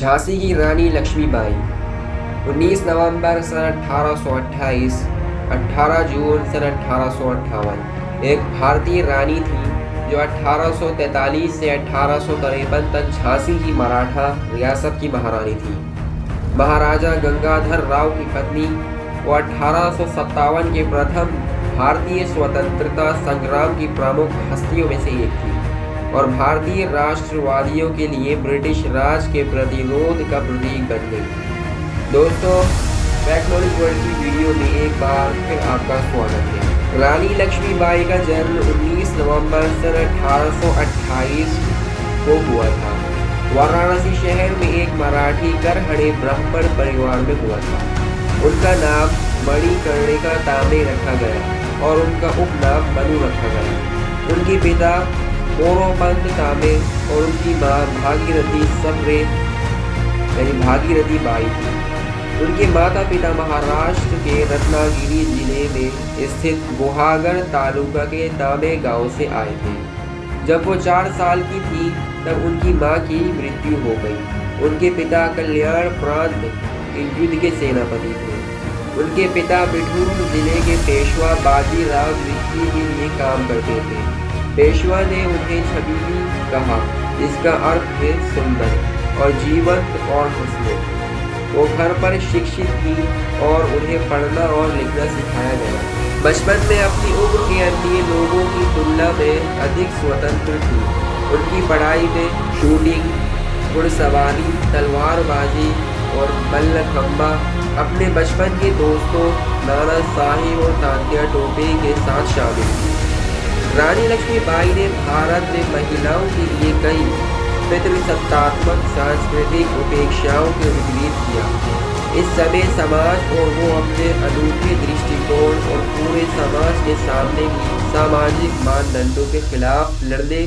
झांसी की रानी लक्ष्मीबाई 19 नवंबर सन 1828, 18 जून सन 1858 एक भारतीय रानी थी जो 1843 से 1853 तक झांसी की मराठा रियासत की महारानी थी। महाराजा गंगाधर राव की पत्नी वो 1857 के प्रथम भारतीय स्वतंत्रता संग्राम की प्रमुख हस्तियों में से एक थी और भारतीय राष्ट्रवादियों के लिए ब्रिटिश राज के प्रतिरोध का प्रतीक बन गई। दोस्तों, फैक्ट नॉलेज वर्ल्ड की वीडियो में एक बार फिर आपका स्वागत है। रानी लक्ष्मीबाई का जन्म 19 नवंबर सन 1828 को हुआ था। वाराणसी शहर में एक मराठी करहड़े ब्राह्मण परिवार में हुआ था। उनका नाम मणिकर्णिका तांबे रखा गया और उनका उपनाम मनु रखा गया। उनके पिता मोरोपंत तांबे और उनकी मां भागीरथी सबरे यानी भागीरथी बाई थी। उनके माता पिता महाराष्ट्र के रत्नागिरी जिले में स्थित गुहागर तालुका के तांबे गांव से आए थे। जब वो 4 साल की थी तब उनकी मां की मृत्यु हो गई। उनके पिता कल्याण प्रांत युद्ध के सेनापति थे। उनके पिता बिठूर जिले के पेशवा बाजीराव द्वितीय के लिए काम करते थे। पेशवा ने उन्हें छबीली कहा, जिसका अर्थ है सुंदर और जीवंत और हंसमुख। वो घर पर शिक्षित थी और उन्हें पढ़ना और लिखना सिखाया गया। बचपन में अपनी उम्र के अन्य लोगों की तुलना में अधिक स्वतंत्र थी। उनकी पढ़ाई में शूटिंग, घुड़सवारी, तलवारबाजी और मल्लखंबा अपने बचपन के दोस्तों नाना साहिब और तात्या टोपे के साथ शामिल थी। रानी लक्ष्मीबाई ने भारत में महिलाओं के लिए कई पितृसत्तात्मक सांस्कृतिक उपेक्षाओं के विपरीत किया। इस समय समाज और वो अपने अनूठे दृष्टिकोण और पूरे समाज के सामने भी सामाजिक मानदंडों के खिलाफ लड़ने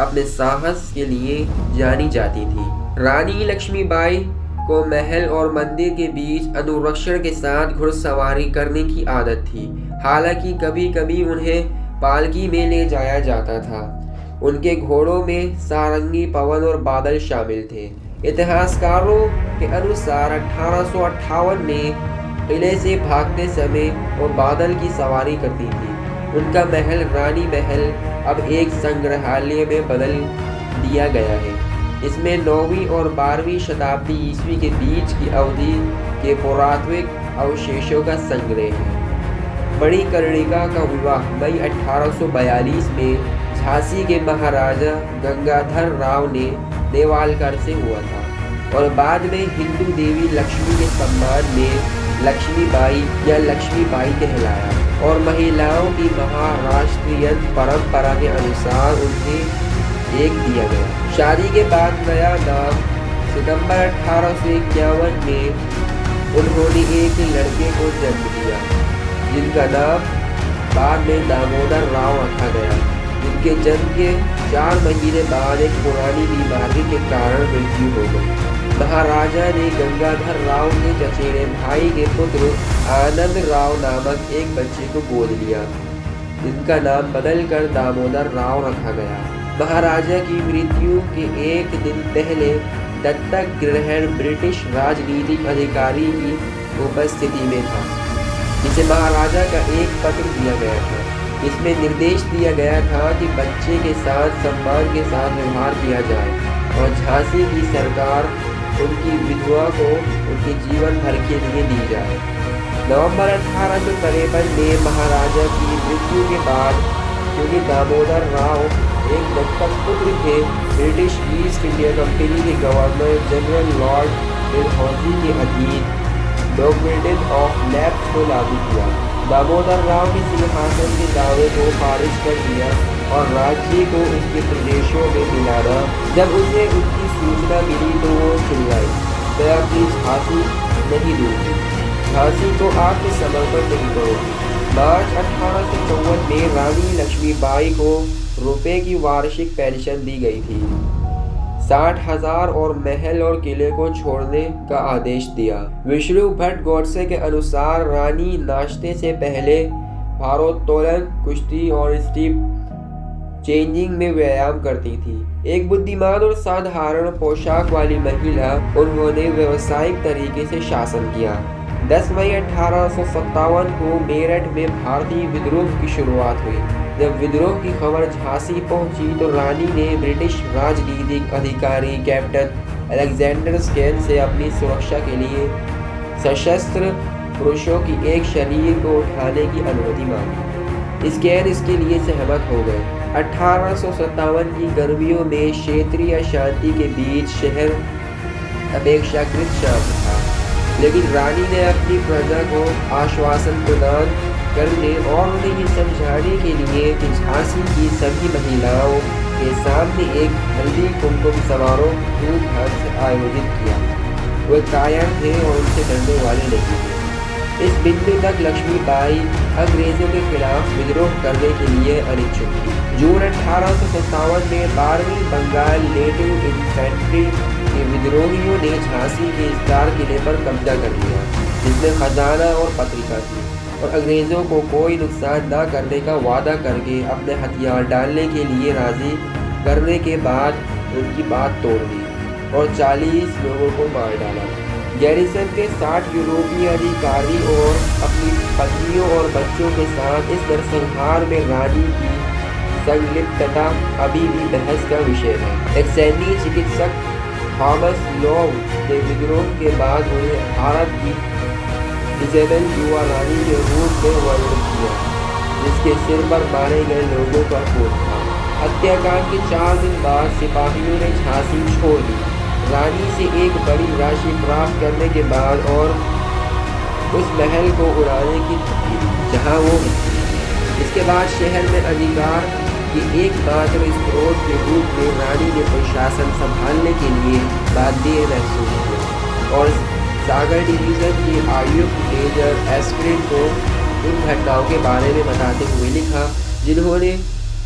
अपने साहस के लिए जानी जाती थी। रानी लक्ष्मीबाई को महल और मंदिर के बीच अनुरक्षण के साथ घुड़सवारी करने की आदत थी। हालांकि कभी कभी उन्हें पालकी में ले जाया जाता था। उनके घोड़ों में सारंगी, पवन और बादल शामिल थे। इतिहासकारों के अनुसार 1858 में किले से भागते समय वो बादल की सवारी करती थी। उनका महल रानी महल अब एक संग्रहालय में बदल दिया गया है। इसमें 9वीं और 12वीं शताब्दी ईस्वी के बीच की अवधि के पुरातात्विक अवशेषों का संग्रह है। मणिकर्णिका का विवाह मई 1842 में झांसी के महाराजा गंगाधर राव ने नेवालकर से हुआ था और बाद में हिंदू देवी लक्ष्मी के सम्मान में लक्ष्मीबाई या लक्ष्मीबाई कहलाया और महिलाओं की महाराष्ट्रीय परंपरा के अनुसार उन्हें एक दिया गया। शादी के बाद नया नाम सितंबर 1851 में उन्होंने एक लड़के को जन्म दिया, जिनका नाम बाद में दामोदर राव रखा गया। जिनके जन्म के 4 महीने बाद एक पुरानी बीमारी के कारण मृत्यु हो गई। महाराजा ने गंगाधर राव के चचेरे भाई के पुत्र आनंद राव नामक एक बच्चे को गोद लिया, जिनका नाम बदलकर दामोदर राव रखा गया। महाराजा की मृत्यु के एक दिन पहले दत्तक ग्रहण ब्रिटिश राजनीतिक अधिकारी की उपस्थिति में था, जिसे महाराजा का एक पत्र दिया गया था। इसमें निर्देश दिया गया था कि बच्चे के साथ सम्मान के साथ व्यवहार किया जाए और झांसी की सरकार उनकी विधवा को उनके जीवन भर के लिए दी जाए। नवंबर 1853 में महाराजा की मृत्यु के बाद, क्योंकि दामोदर राव एक दत्तक पुत्र थे, ब्रिटिश ईस्ट इंडिया कंपनी के गवर्नर जनरल लॉर्ड डलहौजी के अधीन डॉक्ट्रिन ऑफ लैप्स को लागू किया। दामोदर राव के सिंहासन के दावे को खारिज कर दिया और राज्य को उसके प्रदेशों में मिलाना। जब उसे उसकी सूचना मिली तो वो चिल्लाई, मैं अपनी झांसी नहीं दूंगी, झांसी को आपके समर्पण नहीं करूँगी। मार्च 1854 में रानी लक्ष्मीबाई को रुपए की वार्षिक पेंशन दी गई थी। 60,000 और महल और किले को छोड़ने का आदेश दिया। विष्णु भट्ट गोडसे के अनुसार रानी नाश्ते से पहले भारोत्तोलन, कुश्ती और स्टीप चेंजिंग में व्यायाम करती थी। एक बुद्धिमान और साधारण पोशाक वाली महिला, उन्होंने व्यावसायिक तरीके से शासन किया। 10 मई 1857 को मेरठ में भारतीय विद्रोह की शुरुआत हुई। जब विद्रोह की खबर झांसी पहुंची तो रानी ने ब्रिटिश राजनीतिक अधिकारी कैप्टन अलेक्जेंडर स्केन से अपनी सुरक्षा के लिए सशस्त्र पुरुषों की एक शरीर को उठाने की अनुमति मांगी। स्केन इसके लिए सहमत हो गए। 1857 की गर्मियों में क्षेत्रीय अशांति के बीच शहर अपेक्षाकृत शांत था, लेकिन रानी ने अपनी प्रजा को आश्वासन प्रदान करने और उन्हें ये समझाने के लिए कि झांसी की सभी महिलाओं के सामने एक हल्दी कुमकुम समारोह धूमधाम से आयोजित किया। वे कायम थे और उनसे डरने वाले नहीं थे। इस बिंदु तक लक्ष्मीबाई अंग्रेजों के खिलाफ विद्रोह करने के लिए अनिच्छुक थी। जून 1857 में 12वीं बंगाल नेटिव इन्फेंट्री के विद्रोहियों ने झांसी के स्टार किले पर कब्जा कर लिया, जिसमें खजाना और पत्रिका थी, और अंग्रेजों को कोई नुकसान न करने का वादा करके अपने हथियार डालने के लिए राजी करने के बाद उनकी बात तोड़ दी और 40 लोगों को मार डाला। गैरिसन के 60 यूरोपीय अधिकारी और अपनी पत्नियों और बच्चों के साथ इस नरसंहार में रानी की संलिप्तता अभी भी बहस का विषय है। एक सैन्य चिकित्सक थॉमस लॉव ने विद्रोह के बाद उन्हें भारत की इजेबेल युवा रानी के रूप में वर्णन किया, जिसके सिर पर मारे गए लोगों का कोट था। हत्याकांड के 4 दिन बाद सिपाहियों ने झांसी छोड़ दी, रानी से एक बड़ी राशि प्राप्त करने के बाद, और उस महल को उड़ाने की धमकी दी जहां वो थी। इसके बाद शहर में अधिकार की एकमात्र स्रोत के रूप में रानी ने प्रशासन संभालने के लिए बाध्य महसूस किया, और सागर डिवीजन के आयुक्त मेजर एस्क्रिन को उन घटनाओं के बारे में बताते हुए लिखा जिन्होंने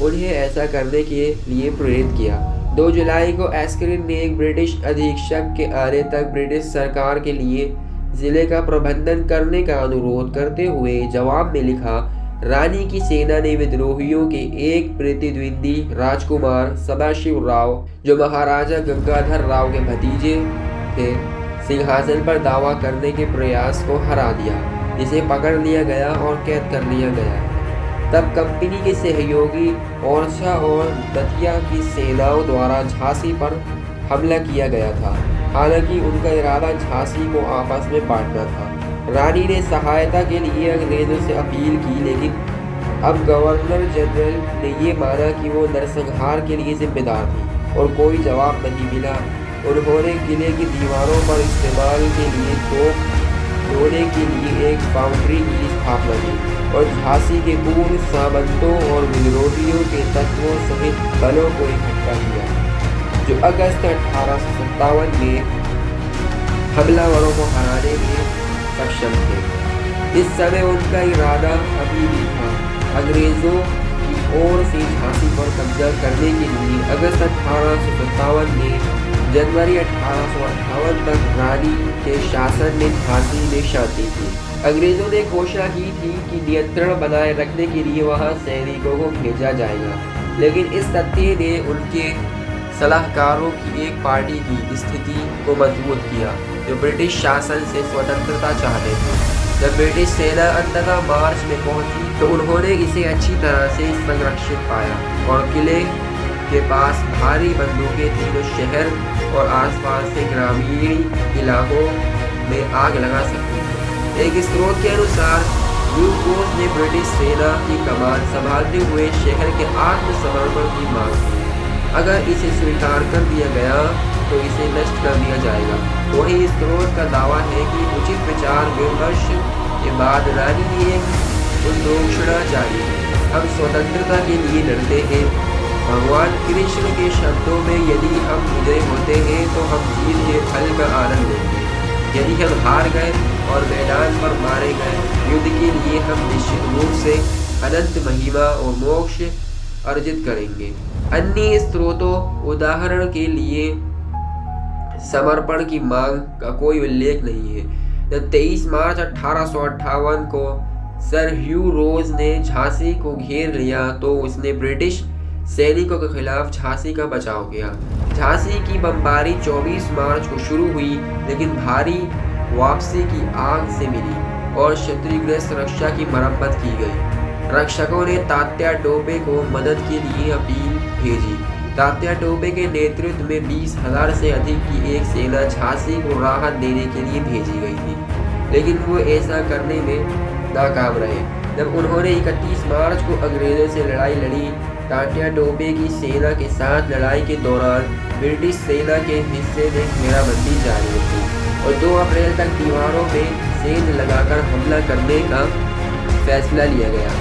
उन्हें ऐसा करने के लिए प्रेरित किया। 2 जुलाई को एस्क्रिन ने एक ब्रिटिश अधीक्षक के आने तक ब्रिटिश सरकार के लिए जिले का प्रबंधन करने का अनुरोध करते हुए जवाब में लिखा, रानी की सेना ने विद्रोहियों के एक प्रतिद्वंदी राजकुमार सदाशिव राव, जो महाराजा गंगाधर राव के भतीजे थे, सिंहासन पर दावा करने के प्रयास को हरा दिया, जिसे पकड़ लिया गया और कैद कर लिया गया। तब कंपनी के सहयोगी ओरछा और दतिया की सेनाओं द्वारा झांसी पर हमला किया गया था। हालांकि उनका इरादा झांसी को आपस में बांटना था। रानी ने सहायता के लिए अंग्रेजों से अपील की, लेकिन अब गवर्नर जनरल ने ये माना कि वो नरसंहार के लिए जिम्मेदार थी और कोई जवाब नहीं मिला। उन्होंने किले की दीवारों पर इस्तेमाल के लिए तोप ढोने के लिए एक फाउंड्री की स्थापना की और झांसी के पूर्व सामंतों और विद्रोहियों के तत्वों सहित बलों को इकट्ठा किया, जो अगस्त 1857 में हमलावरों को हराने में सक्षम थे। इस समय उनका इरादा अभी भी था अंग्रेजों की ओर से झांसी पर कब्जा करने के लिए। अगस्त 1857 में जनवरी 1858 तक रानी के शासन में झांसी में शांति थी। अंग्रेजों ने घोषणा की थी कि नियंत्रण बनाए रखने के लिए वहां सैनिकों को भेजा जाएगा, लेकिन इस तथ्य ने उनके सलाहकारों की एक पार्टी की स्थिति को मजबूत किया, जो ब्रिटिश शासन से स्वतंत्रता चाहते थे। जब ब्रिटिश सेना अंततः मार्च में पहुंची तो उन्होंने इसे अच्छी तरह से संरक्षित पाया और किले के पास भारी बंदूकें तीनों शहर और आसपास के ग्रामीण इलाकों में आग लगा सकती थी। एक स्रोत के अनुसार न्यूपोर्ट ने ब्रिटिश सेना की कमान संभालते हुए शहर के आत्मसमर्पण की मांग की। अगर इसे स्वीकार कर दिया गया तो इसे नष्ट कर दिया जाएगा। वही स्रोत का दावा है कि उचित विचार विमर्श के बाद रानी ने एक घोषणा जारी की, हम स्वतंत्रता के लिए लड़ते हैं। भगवान कृष्ण के शब्दों में, यदि हम विजय होते हैं तो हम जीत के फल का आनंद लेंगे, यदि हम हार गए और मैदान पर मारे गए, युद्ध के लिए हम निश्चित रूप से अनंत महिमा और मोक्ष अर्जित करेंगे। अन्य स्रोतों उदाहरण के लिए समर्पण की मांग का कोई उल्लेख नहीं है। जब 23 मार्च 1858 को सर ह्यू रोज ने झांसी को घेर लिया तो उसने ब्रिटिश सैनिकों के खिलाफ झांसी का बचाव किया। झांसी की बमबारी 24 मार्च को शुरू हुई, लेकिन भारी वापसी की आग से मिली और क्षतिग्रस्त रक्षा की मरम्मत की गई। रक्षकों ने तात्या टोपे को मदद के लिए अपील भेजी। तात्या टोपे के नेतृत्व में 20,000 से अधिक की एक सेना झांसी को राहत देने के लिए भेजी गई थी, लेकिन वो ऐसा करने में नाकाम रहे। जब उन्होंने 31 मार्च को अंग्रेजों से लड़ाई लड़ी, तात्या टोपे की सेना के साथ लड़ाई के दौरान ब्रिटिश सेना के हिस्से ने घेराबंदी जारी रखी और 2 अप्रैल तक दीवारों में सेंध लगाकर हमला करने का फैसला लिया गया।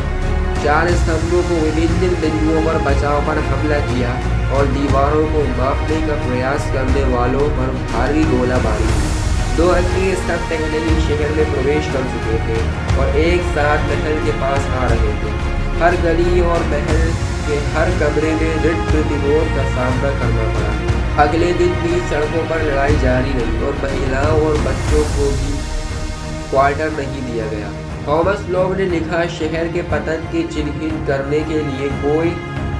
4 स्तंभों को विभिन्न बिंदुओं पर बचाव पर हमला किया और दीवारों को मापने का प्रयास करने वालों पर भारी गोलाबारी की। 2 अन्य स्तंभ पहले ही शहर में प्रवेश कर चुके थे और एक साथ महल के पास आ रहे थे। हर गली और महल के हर कमरे में दृढ़ प्रतिरोध का सामना करना पड़ा। अगले दिन भी सड़कों पर लड़ाई जारी रही और महिलाओं और बच्चों को भी क्वार्टर नहीं दिया गया। थॉमस लॉब ने लिखा, शहर के पतन के चिन्हित करने के लिए कोई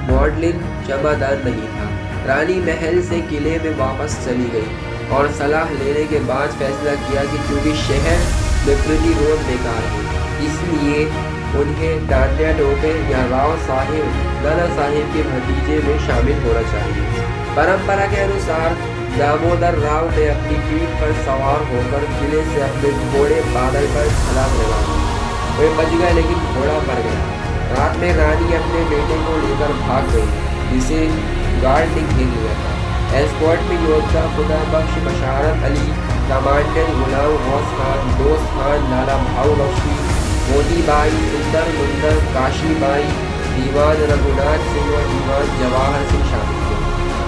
मॉडलिन चमादान नहीं था। रानी महल से किले में वापस चली गई और सलाह लेने के बाद फैसला किया कि क्योंकि शहर में प्रतिरोध बेकार है, इसलिए उन्हें तात्या टोपे या राव साहिब नाना साहिब के भतीजे में शामिल होना चाहिए। परंपरा के अनुसार दामोदर राव ने अपनी पीठ पर सवार होकर किले से अपने घोड़े बादल पर छलांग लगा दी। वे बच गए, लेकिन घोड़ा मर गया। रात में रानी अपने बेटे को लेकर भाग गई, जिसे गार्ड ने घेर लिया था। एस्कॉर्ट में योद्धा खुदा बख्श बशारत अली, कमांडर गुलाम गौस खान, दोस्त खान, लाला भाऊ बख्शी, मोती बाई, सुंदर मुंदर, काशी बाई, दीवान रघुनाथ सिंह और दीवान जवाहर सिंह शामिल थे।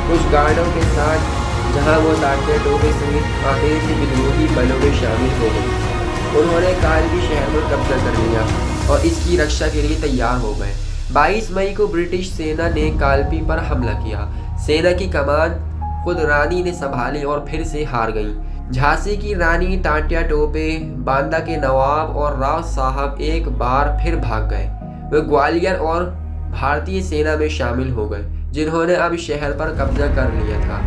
कुछ गार्डों के साथ जहां वो तात्या टोपे सहित आधे से विद्रोही बलों में शामिल हो गए। उन्होंने कालपी शहर पर कब्जा कर लिया और इसकी रक्षा के लिए तैयार हो गए। 22 मई को ब्रिटिश सेना ने कालपी पर हमला किया। सेना की कमान खुद रानी ने संभाली और फिर से हार गई। झांसी की रानी, तात्या टोपे, बांदा के नवाब और राव साहब एक बार फिर भाग गए। वे ग्वालियर और भारतीय सेना में शामिल हो गए, जिन्होंने अब शहर पर कब्जा कर लिया था।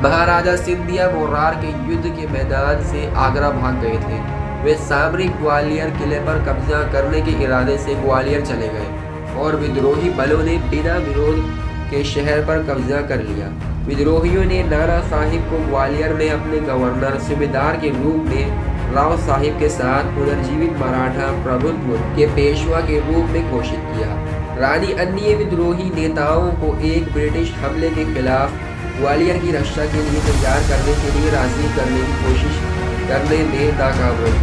महाराजा सिंधिया मोर्रार के युद्ध के मैदान से आगरा भाग गए थे। वे सामरिक ग्वालियर किले पर कब्जा करने के इरादे से ग्वालियर चले गए और विद्रोही बलों ने बिना विरोध के शहर पर कब्जा कर लिया। विद्रोहियों ने नाना साहिब को ग्वालियर में अपने गवर्नर सूबेदार के रूप में राव साहिब के साथ पुनर्जीवित मराठा प्रभुत्व के पेशवा के रूप में घोषित किया। रानी अन्य विद्रोही नेताओं को एक ब्रिटिश हमले के खिलाफ ग्वालियर की रक्षा के लिए तैयार करने के लिए राजी करने की कोशिश करने में नाकाम रही,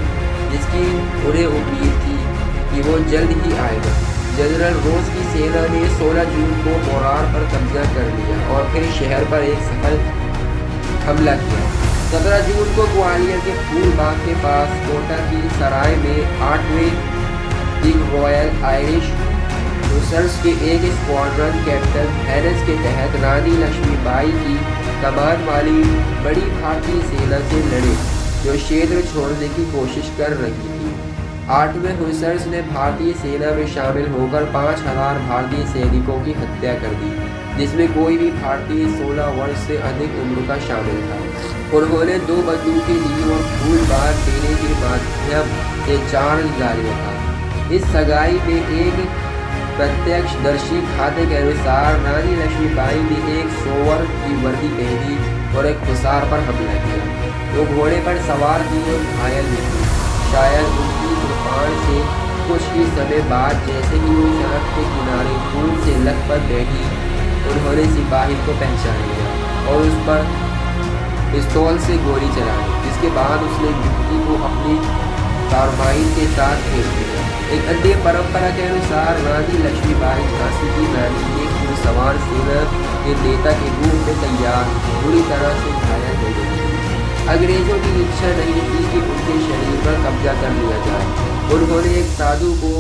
जिसकी उन्हें उम्मीद थी कि वो जल्द ही आएगा। जनरल रोज की सेना ने 16 जून को मोरार पर कब्जा कर लिया और फिर शहर पर एक सफल हमला किया। 17 जून को ग्वालियर के फूलबाग के पास कोटा की सराय में 8वें किंग रॉयल आयरिश हुसर्स के एक स्क्वाड्रन कैप्टन हैरिस के तहत रानी लक्ष्मीबाई की कमान वाली बड़ी भारतीय सेना से लड़े, जो क्षेत्र छोड़ने की कोशिश कर रही थी। 8वें हुसर्स ने भारतीय सेना में शामिल होकर 5,000 भारतीय सैनिकों की हत्या कर दी, जिसमें कोई भी भारतीय 16 वर्ष से अधिक उम्र का शामिल था। उन्होंने 2 बंदूकें ली और फूलबाग देने के माध्यम से चार्ज जारी रखा। इस सगाई में एक प्रत्यक्षदर्शी खाते के अनुसार रानी लक्ष्मीबाई ने एक सोवर की वर्दी पहनी और एक हुसार पर हमला किया। वो घोड़े पर सवार थी और घायल भी थी। शायद उनकी कृपाण से कुछ ही समय बाद जैसे ही वो सड़क के किनारे फूल से लथपथ बैठी, उन्होंने सिपाही को पहचान लिया और उस पर पिस्तौल से गोली चलाई, जिसके बाद उसने युवती को अपनी कार्बाइन के साथ फेंक दिया। एक अन्य परंपरा के अनुसार रानी लक्ष्मीबाई झांसी की रानी एक घुड़सवार सेना के नेता के रूप में तैयार बुरी तरह से घायल हो गई थी। अंग्रेजों की इच्छा नहीं थी कि उनके शरीर पर कब्जा कर लिया जाए। उन्होंने एक साधु को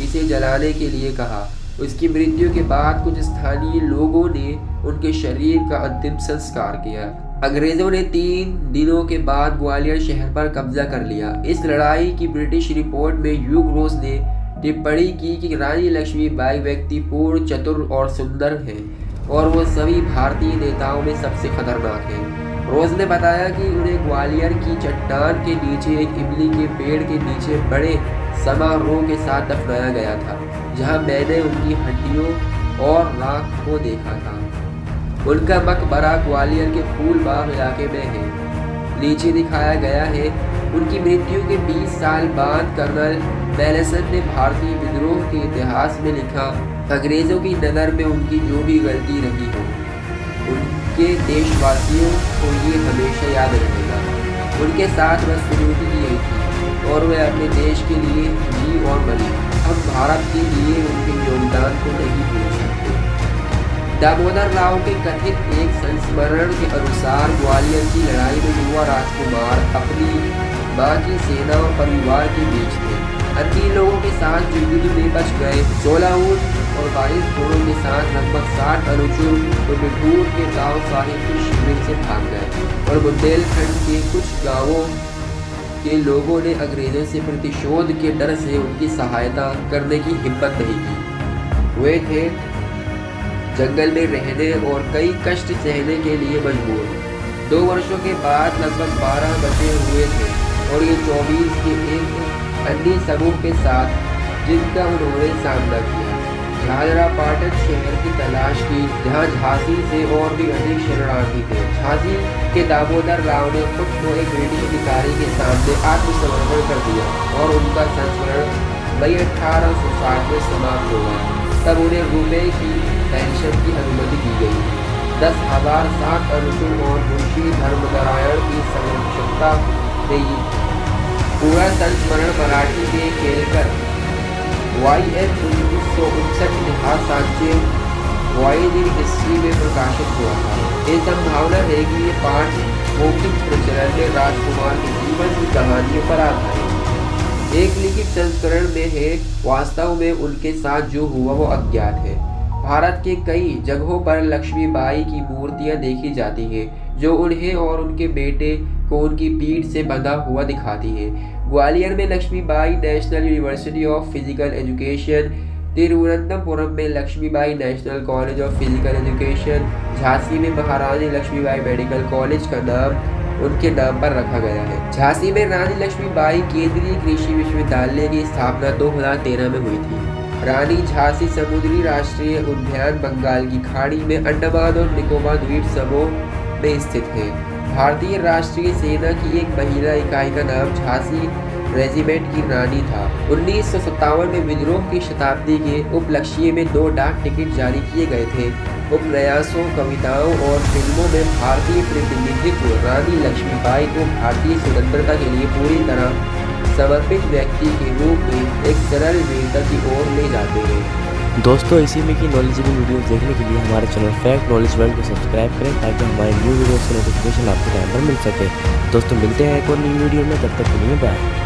इसे जलाने के लिए कहा। उसकी मृत्यु के बाद कुछ स्थानीय लोगों ने उनके शरीर का अंतिम संस्कार किया। अंग्रेजों ने 3 दिनों के बाद ग्वालियर शहर पर कब्जा कर लिया। इस लड़ाई की ब्रिटिश रिपोर्ट में ह्यूग रोज ने टिप्पणी की कि रानी लक्ष्मीबाई व्यक्तिपूर्ण, चतुर और सुंदर हैं और वो सभी भारतीय नेताओं में सबसे खतरनाक हैं। रोज ने बताया कि उन्हें ग्वालियर की चट्टान के नीचे एक इमली के पेड़ के नीचे बड़े समारोह के साथ दफनाया गया था, जहां मैंने उनकी हड्डियों और राख को देखा था। उनका मकबरा ग्वालियर के फूलबाग इलाके में है। नीचे दिखाया गया है। उनकी मृत्यु के 20 साल बाद कर्नल मैलेसन ने भारतीय विद्रोह के इतिहास में लिखा, अंग्रेजों की नज़र में उनकी जो भी गलती रही हो, उनके देशवासियों को ये हमेशा याद रहेगा। उनके साथ बदसलूकी की गई थी और वे अपने देश के लिए जी और मरी। हम भारत के लिए उनके योगदान को नहीं भूल सकते। दामोदर राव के कथित एक संस्मरण के अनुसार ग्वालियर की लड़ाई में युवा राजकुमार अपनी मां की सेना और परिवार के बीच थे। अन्य लोगों के साथ जो युद्ध में बच गए, 16 ऊंट और 22 घोड़ों के साथ लगभग 60 अनुचर तो बिठूर के गांव साहिब की शिविर से भाग गए और बुंदेलखंड के कुछ गांवों के लोगों ने अंग्रेजों से प्रतिशोध के डर से उनकी सहायता करने की हिम्मत नहीं की। वे थे जंगल में रहने और कई कष्ट सहने के लिए मजबूर। 2 वर्षों के बाद लगभग 12 बचे हुए थे और ये 24 के एक अन्य समूह के साथ जिनका उन्होंने सामना किया। झालरापाटन शहर की तलाश की, जहां झांसी से और भी अधिक शरणार्थी थे। झांसी के दामोदर राव ने खुद को एक ब्रिटिश अधिकारी के सामने आत्मसमर्पण कर दिया और उनका संस्मरण मई 1860 में समाप्त हो गया। तब उन्हें रुपये की पेंशन की अनुमति दी गई। 10,000 7 अनुचर और मुंशी धर्मनारायण की संरक्षकता देगी। पूरा संस्मरण मराठी में खेलकर YN 1959 इतिहास साक्ष्य वॉयेजिंग हिस्ट्री में प्रकाशित हुआ था। ये संभावना है कि ये पाठ मौखिक प्रचलन में राजकुमार के जीवन की कहानियों पर आधारित है। एक लिखित संस्करण में है, वास्तव में उनके साथ जो हुआ वो अज्ञात है। भारत के कई जगहों पर लक्ष्मीबाई की मूर्तियां देखी जाती हैं, जो उन्हें और उनके बेटे को उनकी पीठ से बंधा हुआ दिखाती है। ग्वालियर में Laxmibai national university of physical education, Thiruvananthapuram में Laxmibai national college of physical education, Jhansi में महारानी लक्ष्मीबाई मेडिकल कॉलेज का नाम उनके नाम पर रखा गया है। झांसी में रानी लक्ष्मीबाई केंद्रीय कृषि विश्वविद्यालय की स्थापना 2013 में हुई थी। रानी झांसी समुद्री राष्ट्रीय उद्यान बंगाल की खाड़ी में अंडमान और निकोबार द्वीप समूह में स्थित है। भारतीय राष्ट्रीय सेना की एक महिला इकाई का नाम झांसी रेजिमेंट की रानी था। 1957 में विद्रोह की शताब्दी के उपलक्ष्य में 2 डाक टिकट जारी किए गए थे। उपन्यासों, कविताओं और फिल्मों में भारतीय प्रतिनिधित्व रानी लक्ष्मीबाई को भारतीय स्वतंत्रता के लिए पूरी तरह समर्पित व्यक्ति के रूप में एक सरल वीरता की ओर ले जाते हैं। दोस्तों, इसी में की नॉलेजेबल वीडियोस देखने के लिए हमारे चैनल फैक्ट नॉलेज वर्ल्ड को सब्सक्राइब करें, ताकि हमारे न्यू वीडियोस की नोटिफिकेशन आपको टाइम पर मिल सके। दोस्तों, मिलते हैं एक और नई वीडियो में, तब तक के लिए बाय।